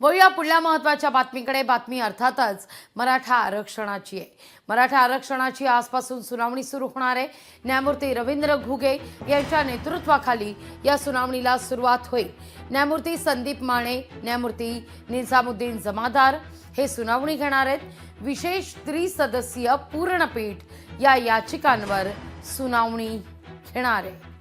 वळूया पुढल्या महत्त्वाच्या बातमीकडे। बातमी अर्थातच मराठा आरक्षणाची आहे। मराठा आरक्षणाची आजपासून सुनावणी सुरू होणार आहे। न्यायमूर्ती रवींद्र घुगे यांच्या नेतृत्वाखाली या सुनावणीला सुरुवात होईल। न्यायमूर्ती संदीप माने, न्यायमूर्ती निजामुद्दीन जमादार हे सुनावणी घेणार आहेत। विशेष त्रिसदस्यीय पूर्णपीठ या याचिकांवर सुनावणी घेणार आहे।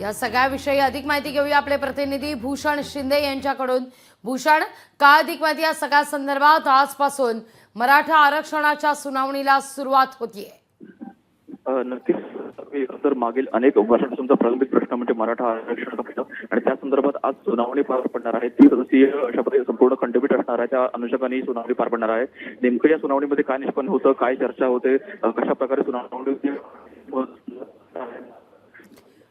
या सगळ्याविषयी अधिक माहिती घेऊया आपले प्रतिनिधी भूषण शिंदे यांच्याकडून। भूषण, काय अधिक माहिती या सगळ्या संदर्भात? आजपासून मराठा आरक्षणाच्या सुनावणीला सुरुवात होतीये। नक्कीच तर मागील अनेक वर्षांपासूनचा प्रलंबित प्रश्न म्हणजे मराठा आरक्षणाचा प्रश्न आणि त्या संदर्भात आज सुनावणी पार पडणार आहे। 30 सदस्यीय अशा प्रकारे संपूर्ण खंडपीठ असणार आहे। त्या अनुषंगाने सुनावणी पार पडणार आहे। नेमकं या सुनावणीमध्ये काय निष्पन्न होतं, काय चर्चा होते, कशा प्रकारे सुनावणी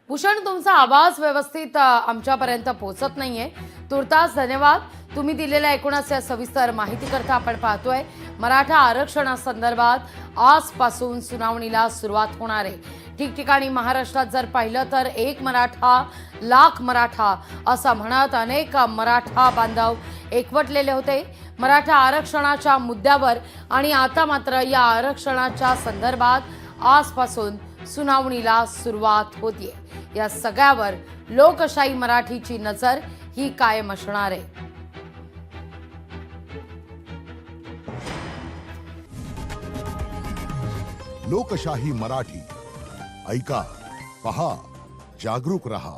भूषण, तुमचा आवाज व्यवस्थित आमच्यापर्यंत पोहोचत नाहीये। तुर्तास धन्यवाद तुम्ही दिलेल्या एकूणच या सविस्तर माहितीकरता। आपण पाहतोय मराठा आरक्षणासंदर्भात आजपासून सुनावणीला सुरुवात होणार आहे। ठिकठिकाणी महाराष्ट्रात जर पाहिलं तर एक मराठा लाख मराठा असं म्हणत अनेक मराठा बांधव एकवटलेले होते मराठा आरक्षणाच्या मुद्द्यावर। आणि आता मात्र या आरक्षणाच्या संदर्भात आजपासून सुनावणीला सुरुवात होतीये। या सगळ्यावर लोकशाही मराठीची नजर ही कायम असणार आहे। लोकशाही मराठी ऐका, पहा, जागरूक रहा।